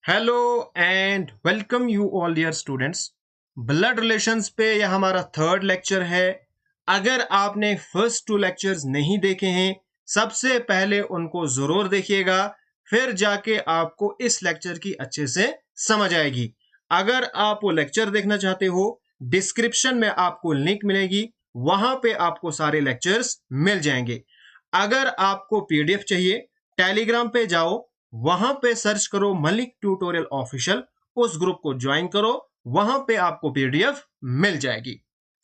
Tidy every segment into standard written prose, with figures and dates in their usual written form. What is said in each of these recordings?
Hello and welcome you all dear students. Blood relations पे यह हमारा थर्ड लेक्चर है। अगर आपने फर्स्ट टू लेक्चर्स नहीं देखे हैं, सबसे पहले उनको जरूर देखिएगा, फिर जाके आपको इस लेक्चर की अच्छे से समझ आएगी। अगर आप वो लेक्चर देखना चाहते हो, डिस्क्रिप्शन में आपको लिंक मिलेगी, वहां पे आपको सारे लेक्चर्स मिल जाएंगे। अगर आपको पीडीएफ चाहिए, टेलीग्राम पे जाओ, वहां पे सर्च करो मलिक ट्यूटोरियल ऑफिशियल, उस ग्रुप को ज्वाइन करो, वहां पे आपको पीडीएफ मिल जाएगी।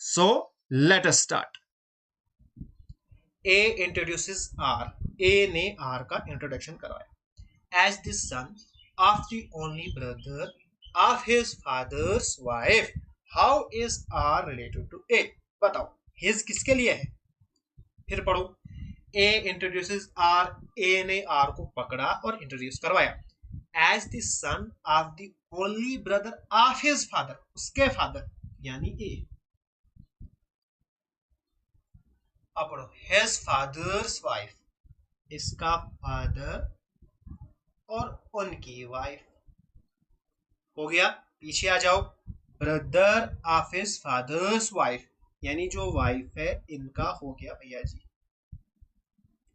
So let us start. A introduces R. A ने आर का इंट्रोडक्शन करवाया। As the son of the only brother of his father's wife, how is R related to A? बताओ, हिज किसके लिए है? फिर पढ़ो। ए इंट्रोड्यूसेस आर। ए ने आर को पकड़ा और इंट्रोड्यूस करवाया। As the son of the only brother of his father, उसके फादर यानी ए। अब पढ़ो, हिज फादर्स वाइफ, इसका फादर और उनकी वाइफ। हो गया। पीछे आ जाओ। Brother of his father's wife, यानी जो वाइफ है इनका हो गया भैया जी।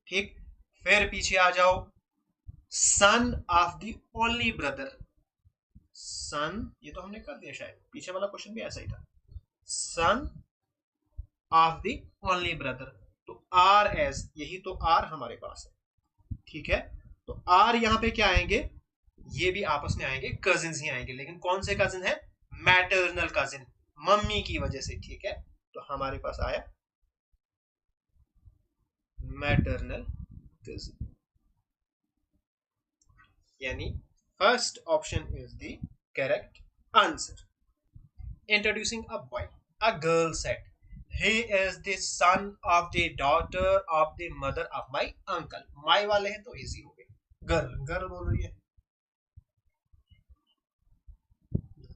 ठीक। फिर पीछे आ जाओ। Son of the only brother. Son, ये तो हमने कर दिया, शायद पीछे वाला क्वेश्चन भी ऐसा ही था। सन ऑफ द ओनली ब्रदर, तो आर एस, यही तो आर हमारे पास है। ठीक है, तो आर यहां पे क्या आएंगे? ये भी आपस में आएंगे, कजिन ही आएंगे, लेकिन कौन से कजिन है? मैटरनल कजिन, मम्मी की वजह से। ठीक है, तो हमारे पास आया मैटरनल कजिन, यानी first option is the correct answer. Introducing a boy. A girl said, he is the son of the daughter of the mother of my uncle. My वाले हैं तो easy हो गए। गर्ल, गर्ल बोल रही है,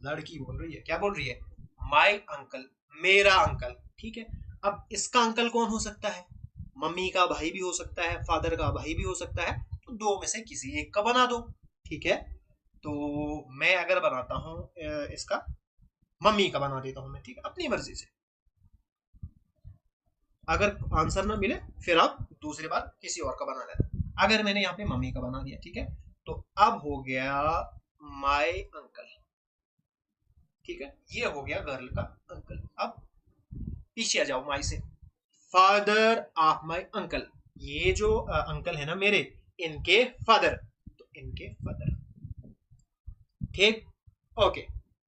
लड़की बोल रही है। क्या बोल रही है? माई अंकल, मेरा अंकल। ठीक है, अब इसका अंकल कौन हो सकता है? मम्मी का भाई भी हो सकता है, फादर का भाई भी हो सकता है, तो दो में से किसी एक का बना दो। ठीक है, तो मैं अगर बनाता हूं इसका, मम्मी का बना देता हूं मैं। ठीक है, अपनी मर्जी से। अगर आंसर ना मिले फिर आप दूसरी बार किसी और का बना लेना। अगर मैंने यहाँ पे मम्मी का बना दिया, ठीक है, तो अब हो गया माय अंकल। ठीक है, ये हो गया गर्ल का अंकल। अब पीछे आ जाओ माई से। फादर ऑफ माय अंकल, ये जो अंकल है ना मेरे, इनके फादर, तो इनके फादर। ठीक, ओके।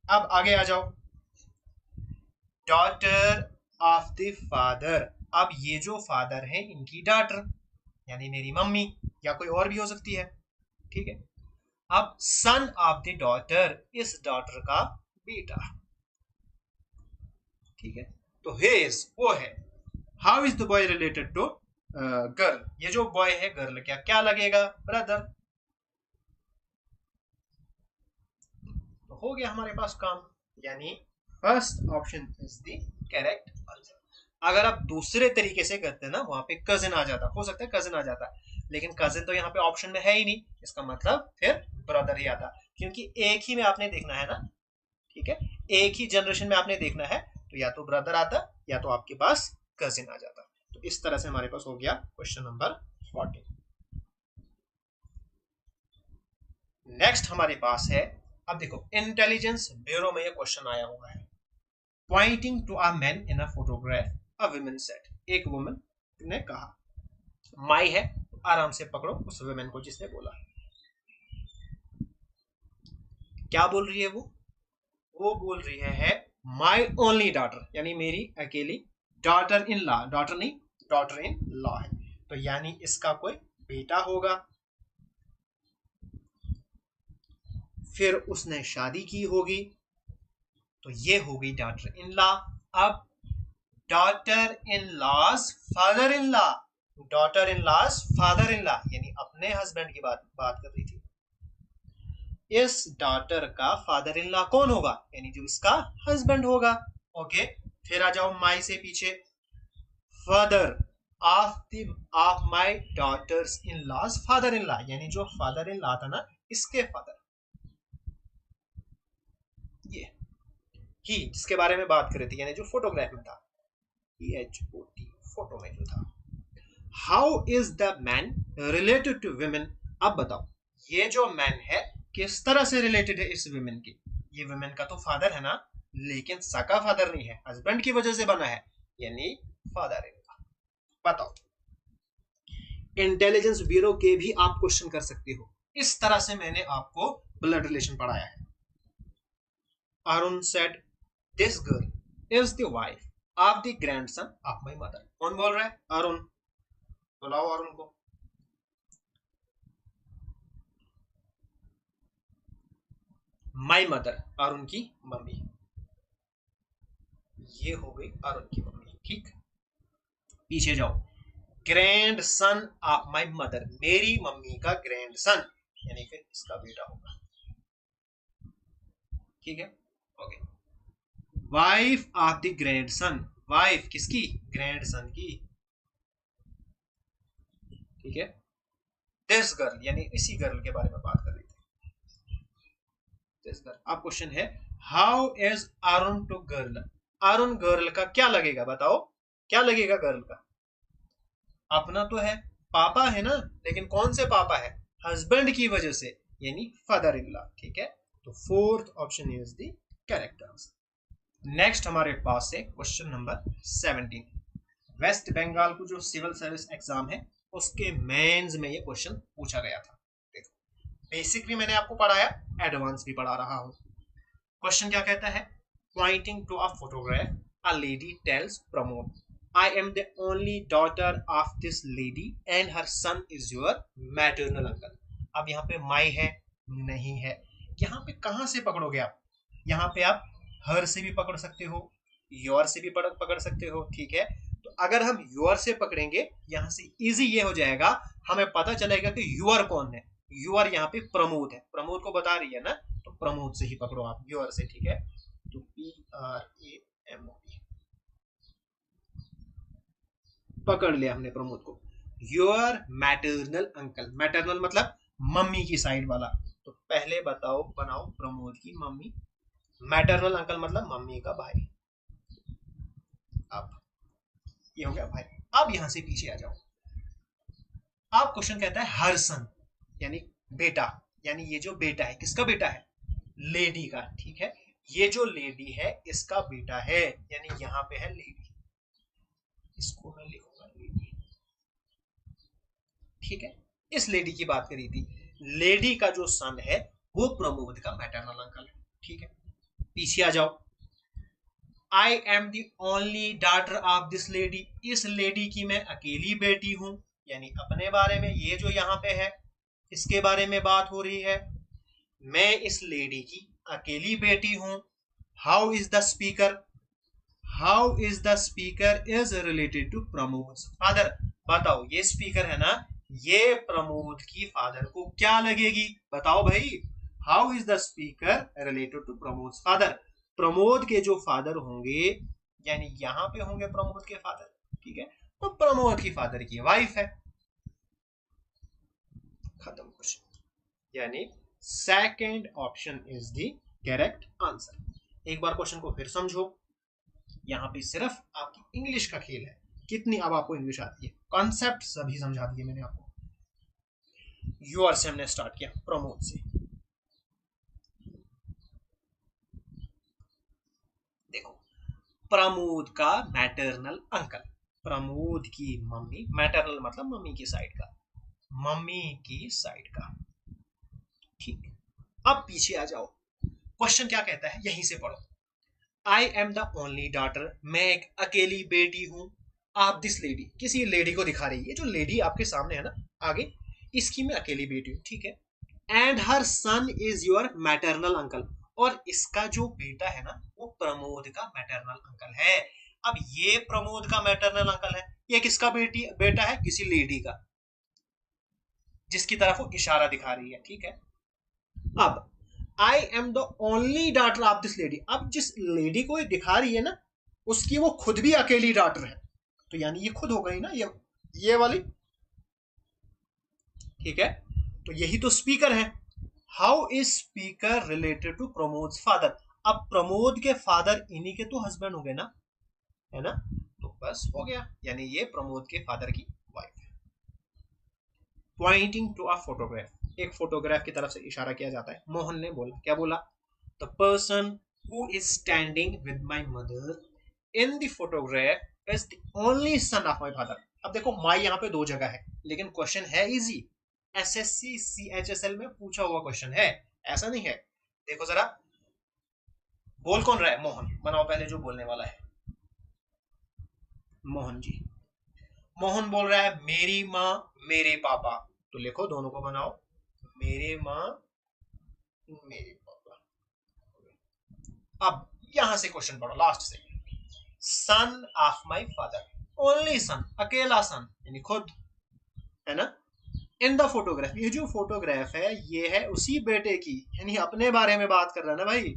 अब आगे आ जाओ। डॉटर ऑफ द फादर, अब ये जो फादर है इनकी डॉटर, यानी मेरी मम्मी, या कोई और भी हो सकती है। ठीक है, अब सन ऑफ द डॉटर, इस डॉटर का बेटा। ठीक है, तो हिज वो है। How is the boy related to girl? ये जो बॉय है गर्ल, क्या क्या लगेगा? ब्रदर। तो हो गया हमारे पास काम, यानी first option is the correct answer. अगर आप दूसरे तरीके से करते ना, वहां पे कजिन आ जाता, हो सकता है कजिन आ जाता, लेकिन कजिन तो यहाँ पे ऑप्शन में है ही नहीं, इसका मतलब फिर ब्रदर ही आता, क्योंकि एक ही में आपने देखना है ना। ठीक है, एक ही जनरेशन में आपने देखना है, तो या तो ब्रदर आता या तो आपके पास कजिन आ जाता। तो इस तरह से हमारे पास हो गया क्वेश्चन नंबर 14। नेक्स्ट हमारे पास है, अब देखो, इंटेलिजेंस ब्यूरो में ये क्वेश्चन आया हुआ है। Pointing to a man in a photograph, a woman said, एक वुमन ने कहा, माई है, तो आराम से पकड़ो उस वुमेन को जिसने बोला। क्या बोल रही है वो बोल रही है माई ओनली डॉटर, यानी मेरी अकेली डॉटर इन लॉ, डॉटर नहीं, डॉटर इन लॉ है, तो यानी इसका कोई बेटा होगा। फिर उसने शादी की होगी, तो ये हो गई डॉटर इन लॉ। अब daughter in laws father in law, daughter in laws father in law, यानी अपने हस्बैंड की बात कर रही थी। इस डॉटर का फादर इन लॉ कौन होगा? यानी जो इसका हस्बैंड होगा। ओके, फिर आ जाओ माई से पीछे। Father of my daughter's in laws father in law, यानी जो फादर इन लॉ था ना, इसके फादर। ही जिसके बारे में बात कर रही थी, यानी जो फोटोग्राफ में था, PHOT, फोटो में जो था। How is the man related to women? अब बताओ ये जो मैन है किस तरह से रिलेटेड है इस विमेन की? ये विमेन का तो फादर है ना, लेकिन सका फादर नहीं है, हस्बैंड की वजह से बना है, यानी फादर इन लॉ। बताओ, इंटेलिजेंस ब्यूरो के भी आप क्वेश्चन कर सकते हो, इस तरह से मैंने आपको ब्लड रिलेशन पढ़ाया है। Arun said this girl is the wife of the grandson of my mother. कौन बोल रहा है? अरुण। बुलाओ अरुण को। माय मदर, अरुण की मम्मी। ये हो गई अरुण की मम्मी, ठीक। पीछे जाओ, grand son of my mother, मेरी मम्मी का ग्रैंड सन, यानी फिर इसका बेटा होगा, ठीक है, okay. Wife of the grand son, wife किसकी? ग्रैंड सन की, ठीक है। दिस गर्ल, यानी इसी गर्ल के बारे में बात कर रही थी, दिस गर्ल। अब क्वेश्चन है, how is Arun to girl? Arun girl का क्या लगेगा? बताओ क्या लगेगा गर्ल का? अपना तो है, पापा है ना, लेकिन कौन से पापा है? हस्बैंड की वजह से, यानी फादर इन लॉ, ठीक है। तो fourth option is the correct answer. Next हमारे पास है क्वेश्चन नंबर 17। वेस्ट बंगाल को जो सिविल सर्विस एग्जाम है उसके मेंस में ये क्वेश्चन पूछा गया था। देखो, बेसिक भी मैंने आपको पढ़ाया, एडवांस भी पढ़ा रहा हूं। क्वेश्चन क्या कहता है? Pointing to a photograph, a lady tells Pramod, I am the only daughter of this lady and her son is your maternal uncle. अब यहाँ पे my है नहीं है, यहाँ पे कहाँ से पकड़ोगे आप? यहाँ पे आप her से भी पकड़ सकते हो, your से भी पकड़ सकते हो, ठीक है। तो अगर हम your से पकड़ेंगे, यहाँ से इजी ये हो जाएगा, हमें पता चलेगा कि your कौन है। your यहाँ पे प्रमोद है, प्रमोद को बता रही है ना, तो प्रमोद से ही पकड़ो आप, your से, ठीक है। तो PRAMOD पकड़ लिया हमने प्रमोद को। योर मैटरनल अंकल, मैटरनल मतलब मम्मी की साइड वाला, तो पहले बताओ, बनाओ प्रमोद की मम्मी, मैटरनल अंकल मतलब मम्मी का भाई। अब ये हो गया भाई। अब यहां से पीछे आ जाओ, अब क्वेश्चन कहता है हर सन, यानी बेटा, यानी ये जो बेटा है किसका बेटा है? लेडी का, ठीक है। ये जो लेडी है इसका बेटा है, यानी यहां पे है लेडी, इसको मैं लिखूंगा लेडी, ठीक है। इस लेडी की बात करी थी, लेडी का जो सन है वो प्रमोद का मैटरनल अंकल है, ठीक है। पीछे आ जाओ, I am the only daughter of this lady, इस लेडी की मैं अकेली बेटी हूं, यानी अपने बारे में, ये जो यहाँ पे है इसके बारे में बात हो रही है, मैं इस लेडी की अकेली बेटी हूं। How is the speaker, how is the speaker is related to Pramod father. बताओ ये स्पीकर है ना, ये प्रमोद की फादर को क्या लगेगी? बताओ भाई, how is the speaker related to Pramod father? Pramod के जो फादर होंगे, यानी यहां पे होंगे प्रमोद के फादर, ठीक है, तो प्रमोद की फादर की वाइफ है, खत्म क्वेश्चन, यानी second option is the correct answer. एक बार क्वेश्चन को फिर समझो, यहाँ पे सिर्फ आपकी इंग्लिश का खेल है, कितनी अब आपको इंग्लिश आती है, कॉन्सेप्ट सभी समझा दिए मैंने आपको। यूआर से हमने स्टार्ट किया, प्रमोद से। देखो, प्रमोद का मैटरनल अंकल, प्रमोद की मम्मी, मैटरनल मतलब मम्मी की साइड का, मम्मी की साइड का, ठीक। अब पीछे आ जाओ, क्वेश्चन क्या कहता है, यहीं से पढ़ो। I am the only daughter, मैं एक अकेली बेटी हूं, आप दिस लेडी, किसी लेडी को दिखा रही है, जो लेडी आपके सामने है ना आगे, इसकी मैं अकेली बेटी हूं, ठीक है। And her son is your maternal uncle, और इसका जो बेटा है ना वो प्रमोद का मैटरनल अंकल है। अब ये प्रमोद का मैटरनल अंकल है, ये किसका बेटा है? किसी लेडी का, जिसकी तरफ वो इशारा दिखा रही है, ठीक है। अब I am the only daughter of this lady, अब जिस लेडी को ये दिखा रही है ना, उसकी वो खुद भी अकेली डॉटर है, तो यानी ये खुद हो गई ना, ये वाली, ठीक है। तो यही तो स्पीकर है। How is speaker related to Pramod father? अब प्रमोद के फादर इन्हीं के तो हस्बैंड हो गए ना, है ना, तो बस हो गया, यानी ये प्रमोद के फादर की वाइफ है। पॉइंटिंग टू अ फोटोग्राफ, एक फोटोग्राफ की तरफ से इशारा किया जाता है। मोहन ने बोला, क्या बोला, the person who is standing with my mother in the photograph is the only son of my father. अब देखो माई यहाँ पे दो जगह है, लेकिन क्वेश्चन है इजी, एसएससी सीएचएसएल में पूछा हुआ क्वेश्चन है, ऐसा नहीं है। देखो जरा, बोल कौन रहा है, मोहन, बनाओ पहले जो बोलने वाला है, मोहन जी। मोहन बोल रहा है मेरी माँ मेरे पापा, तो लिखो दोनों को बनाओ, मेरे माँ मेरे पापा। अब यहां से क्वेश्चन पढ़ो लास्ट से, son of my father, only son, अकेला सन, यानी खुद, है ना, इन द फोटोग्राफ, ये जो फोटोग्राफ है ये है उसी बेटे की, यानी अपने बारे में बात कर रहा है ना भाई,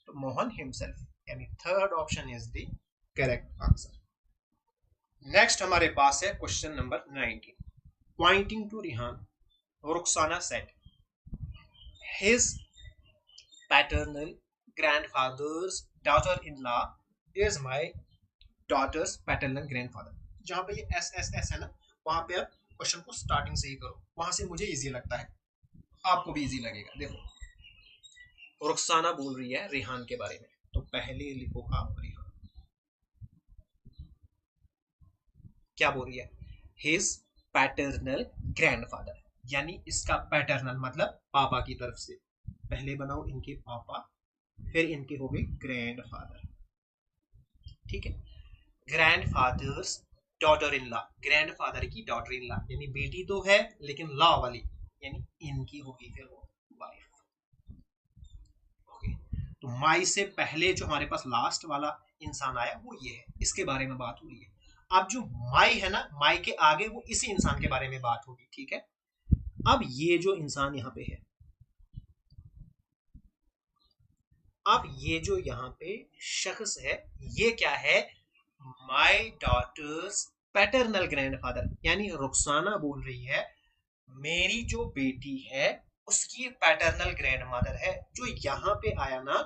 तो मोहन हिमसेल्फ, यानी third option is the correct answer. Next हमारे पास है question number 19, pointing to Rihan, Rukhsana said his paternal grandfather's daughter-in-law is my daughter's paternal grandfather। जहां पे ये एस एस एस है ना, वहां पे आप क्वेश्चन को स्टार्टिंग से ही करो, वहां से मुझे इजी लगता है, आपको भी इजी लगेगा। देखो रुखसाना बोल रही है रिहान के बारे में, तो पहले लिखो आप रिहान, क्या बोल रही है, हिज पैटर्नल ग्रैंडफादर, यानी इसका पैटर्नल मतलब पापा की तरफ से, पहले बनाओ इनके पापा, फिर इनके हो गए ग्रैंडफादर, ठीक है, grandfathers daughter in law, grandfather की डॉटर इन लॉ, यानी बेटी तो है लेकिन लॉ वाली, यानी इनकी होगी फिर वो वाइफ। ओके, तो माई से पहले जो हमारे पास लास्ट वाला इंसान आया वो ये है, इसके बारे में बात हो रही है। अब जो माई है ना, माई के आगे वो इसी इंसान के बारे में बात होगी, ठीक है। अब ये जो इंसान यहाँ पे है, अब ये जो यहाँ पे शख्स है, ये क्या है, माई डॉटर्स पैटर्नल ग्रैंडफादर, यानी रुखसाना बोल रही है मेरी जो बेटी है उसकी पैटर्नल ग्रैंड मदर है, जो यहाँ पे आया ना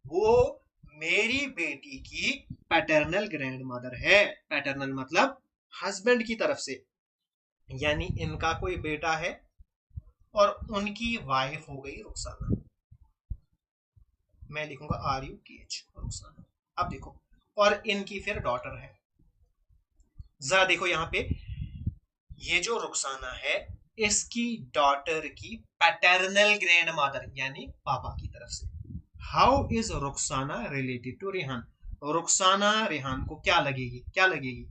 वो मेरी बेटी की पैटर्नल ग्रैंड मदर है। पैटर्नल मतलब हस्बैंड की तरफ से, यानी इनका कोई बेटा है और उनकी वाइफ हो गई रुखसाना, मैं लिखूंगा RUKH रुखसाना। अब देखो, और इनकी फिर डॉटर है, जरा देखो यहाँ पे, ये जो रुखसाना है इसकी डॉटर की पैटर्नल ग्रैंड मदर यानी पापा की तरफ से। How is Rukhsana related to Rehan, Rukhsana Rehan को क्या लगेगी, क्या लगेगी,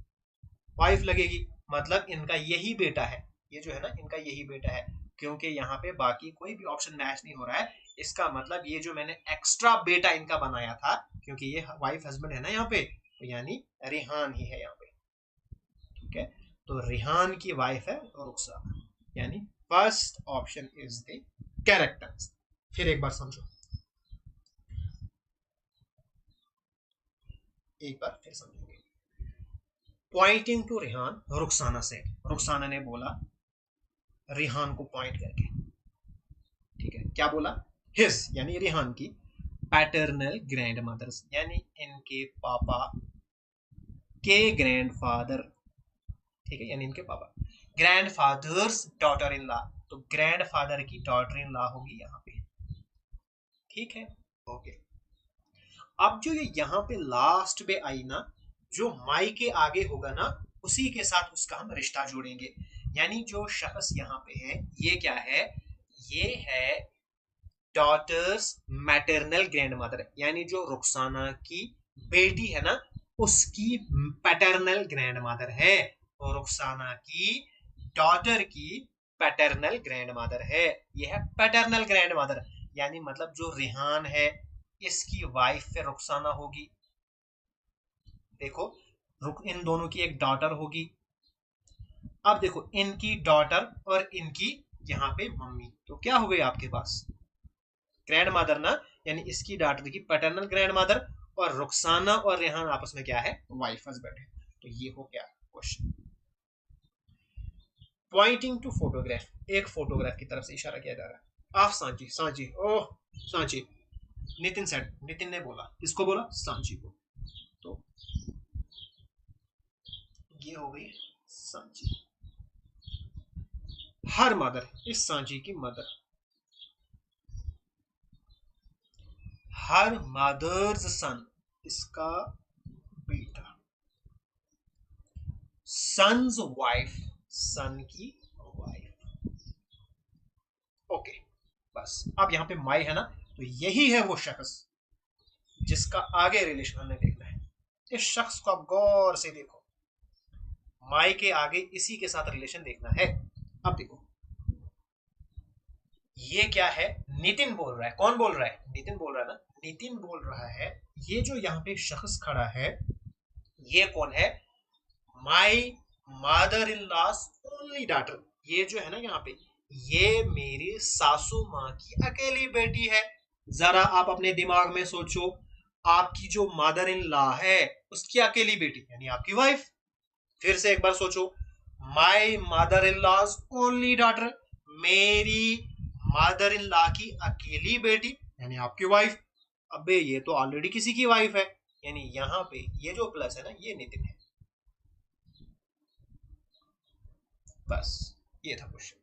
वाइफ लगेगी, मतलब इनका यही बेटा है, ये जो है ना इनका यही बेटा है, क्योंकि यहाँ पे बाकी कोई भी ऑप्शन मैच नहीं हो रहा है, इसका मतलब ये जो मैंने एक्स्ट्रा बेटा इनका बनाया था, क्योंकि ये वाइफ हस्बैंड है ना यहाँ पे, तो यानी रेहान ही है यहाँ पे, ठीक है। तो रेहान की वाइफ है रुखसाना, यानी first option is the correct answer. फिर एक बार समझो, एक बार फिर समझेंगे। पॉइंटिंग टू रेहान, रुखसाना से, रुखसाना ने बोला रेहान को पॉइंट करके, ठीक है, क्या बोला, हिज यानी रेहान की पैटर्नल ग्रैंड मदर्स, यानी इनके पापा के ग्रैंडफादर, ठीक है, यानी इनके पापा, ग्रैंडफादर्स डॉटर इन लॉ, तो ग्रैंडफादर की डॉटर इन लॉ होगी यहाँ पे, ठीक है। ओके, अब जो ये यहाँ पे लास्ट पे आई ना, जो माई के आगे होगा ना उसी के साथ उसका हम रिश्ता जोड़ेंगे, यानी जो शख्स यहाँ पे है ये क्या है, ये है डॉटर्स मैटरनल ग्रैंड मदर, यानी जो रुखसाना की बेटी है ना उसकी पैटर्नल ग्रैंड मदर है, और रुखसाना की डॉटर की पैटर्नल ग्रैंड मदर है, यह है पैटर्नल ग्रैंड मदर, यानी मतलब जो रेहान है इसकी वाइफ फिर रुखसाना होगी। देखो इन दोनों की एक डॉटर होगी, अब देखो इनकी डॉटर और इनकी यहाँ पे मम्मी, तो क्या हो गई आपके पास ग्रैंड मदर ना, यानी इसकी डॉटर की पैटर्नल ग्रैंड मदर, और रुखसाना और रेहान आपस में क्या है, वाइफ हस्बैंड है, तो ये हो गया क्वेश्चन। पॉइंटिंग टू फोटोग्राफ, एक फोटोग्राफ की तरफ से इशारा किया जा रहा है, आप सांची सांची, ओह सांची, नितिन सेड, नितिन ने बोला, किसको बोला? सांची को। तो ये हो गई सांची। हर मदर, इस सांची की मदर, हर मदर्स सन, इसका बेटा। सन्स वाइफ, सन की वाइफ। ओके, बस अब यहां पे माई है ना, तो यही है वो शख्स जिसका आगे रिलेशन हमने देखना है। इस शख्स को आप गौर से देखो, माई के आगे इसी के साथ रिलेशन देखना है। अब देखो ये क्या है, नितिन बोल रहा है। कौन बोल रहा है? नितिन बोल रहा है ना। नितिन बोल रहा है ये जो यहाँ पे शख्स खड़ा है ये कौन है? My mother in loss only daughter. ये जो है ना यहाँ पे, ये मेरी सासू माँ की अकेली बेटी है। जरा आप अपने दिमाग में सोचो, आपकी जो मदर इन लॉ है उसकी अकेली बेटी यानी आपकी वाइफ। फिर से एक बार सोचो, my mother in loss only daughter, मेरी मदर इन लॉ की अकेली बेटी यानी आपकी वाइफ। अबे ये तो ऑलरेडी किसी की वाइफ है, यानी यहाँ पे ये जो प्लस है ना ये नितिन है। बस ये था question.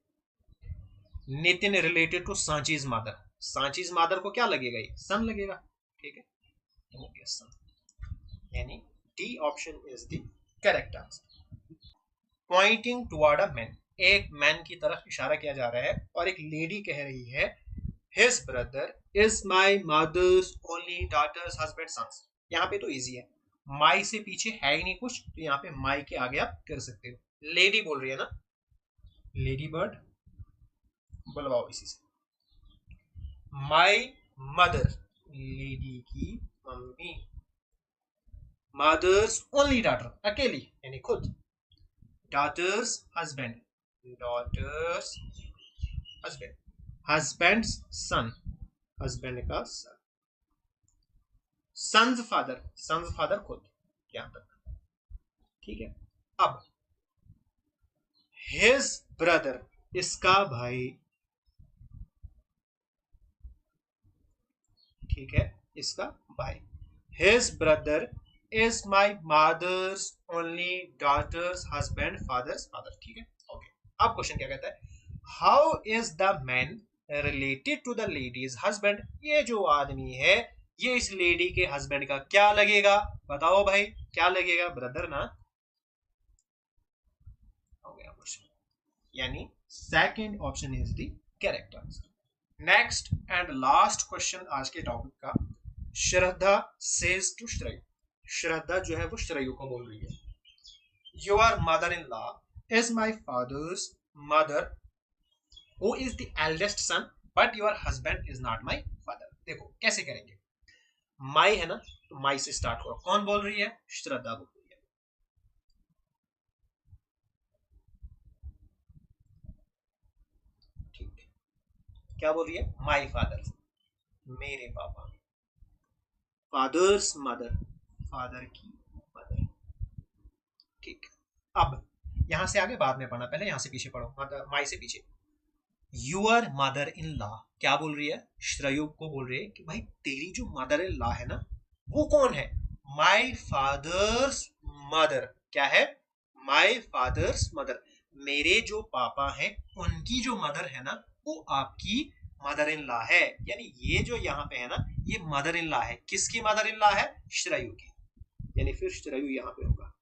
Nitin related to Sanchi's mother. Sanchi's mother को क्या लगेगा? ये सन लगेगा। ठीक है, तो हो गया सन, यानी D option is the correct answer. Pointing toward a man, एक मैन की तरफ इशारा किया जा रहा है और एक लेडी कह रही है his brother is my mother's only daughter's husband sons. यहाँ पे तो इजी है, माई से पीछे है ही नहीं कुछ, तो यहाँ पे माई के आगे आप कर सकते हो। लेडी बोल रही है ना, लेडी बर्ड बुलवाओ इसी से। माई मदर, लेडी की मम्मी। मदर्स ओनली डॉटर, अकेली यानी खुद। Daughter's husband, daughter's husband, husband's son, husband का son. Son's father, son's father खुद, यहां तक ठीक है। अब हिज ब्रदर, इसका भाई, ठीक है, इसका भाई। His brother is my mother's only daughter's husband father's father. ठीक है, ओके। अब क्वेश्चन क्या कहता है, how is the man related to the lady's husband. ये जो आदमी है ये इस लेडी के हस्बैंड का क्या लगेगा? बताओ भाई, क्या लगेगा? ब्रदर ना। हो गया क्वेश्चन, यानी second option is the correct answer. Next and last question आज के टॉपिक का, श्रद्धा सेज टू श्रेयू। श्रद्धा जो है वो श्रेयू को बोल रही है, your mother in law is my father's mother who is the eldest son but your husband is not my father. देखो कैसे करेंगे, माई है ना, तो माई से स्टार्ट करो। कौन बोल रही है? श्रद्धा बोल रही है। ठीक है, क्या बोल रही है? माई फादर, मेरे पापा। फादर्स मदर, फादर की मदर। ठीक, अब यहां से आगे बाद में पढ़ना, पहले यहां से पीछे पढ़ो, मदर माई से पीछे। यूर मदर इन लॉ, क्या बोल रही है? श्रेयू को बोल रही है कि भाई तेरी जो मदर इन लॉ है ना वो कौन है? My father's mother. क्या है? माई फादर्स मदर, मेरे जो पापा हैं उनकी जो मदर है ना वो आपकी मदर इन लॉ है। यानी ये जो यहाँ पे है ना ये मदर इन लॉ है। किसकी मदर इन लॉ है? श्रेयू की, यानी फिर श्रेयू यहाँ पे होगा।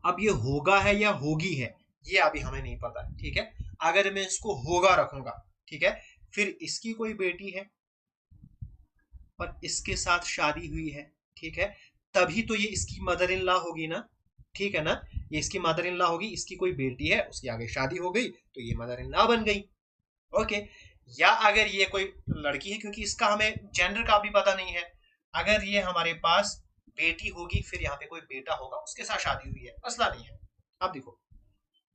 अब ये होगा है या होगी है ये अभी हमें नहीं पता, ठीक है। अगर मैं इसको होगा रखूंगा, ठीक है, फिर इसकी कोई बेटी है और इसके साथ शादी हुई है, ठीक है, तभी तो ये इसकी मदर इन लॉ होगी ना, ठीक है ना। ये इसकी मदर इन लॉ होगी, इसकी कोई बेटी है उसकी आगे शादी हो गई तो ये मदर इन लॉ बन गई। ओके, या अगर ये कोई लड़की है, क्योंकि इसका हमें जेंडर का भी पता नहीं है, अगर ये हमारे पास बेटी होगी फिर यहाँ पे कोई बेटा होगा उसके साथ शादी हुई है, मसला नहीं है। अब देखो,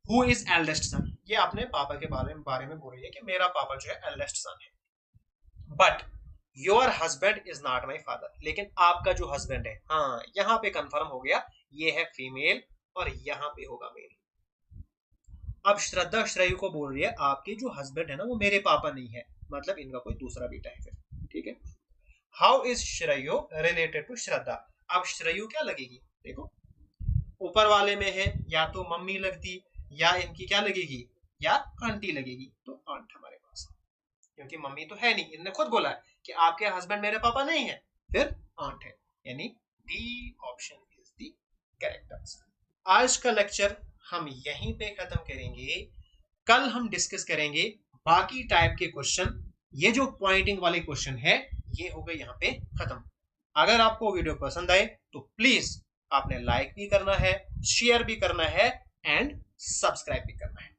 हु इज एल्डेस्ट सन, ये अपने पापा के बारे में बोल रही है कि मेरा पापा जो है एल्डेस्ट सन है। But your husband is not my father, लेकिन आपका जो हस्बैंड है, हाँ यहाँ पे कंफर्म हो गया, ये है फीमेल और यहाँ पे होगा मेल। अब श्रद्धा श्रेयू को बोल रही है आपके जो हस्बैंड है ना वो मेरे पापा नहीं है, मतलब इनका कोई दूसरा बेटा है फिर, ठीक है। हाउ इज श्रेयो रिलेटेड टू श्रद्धा। अब श्रेयु क्या लगेगी, देखो ऊपर वाले में है, या तो मम्मी लगती या इनकी क्या लगेगी, या आंटी लगेगी, तो आंट हमारे पास, क्योंकि मम्मी तो है नहीं, इन्होंने खुद बोला है कि आपके हस्बैंड मेरे पापा नहीं है, फिर आंट है, यानी D option is the correct answer. आज का लेक्चर हम यहीं पे खत्म करेंगे। कल हम डिस्कस करेंगे बाकी टाइप के क्वेश्चन। ये जो पॉइंटिंग वाले क्वेश्चन है ये हो गए यहाँ पे खत्म। अगर आपको वीडियो पसंद आए तो प्लीज आपने लाइक भी करना है, शेयर भी करना है एंड सब्सक्राइब भी करना है।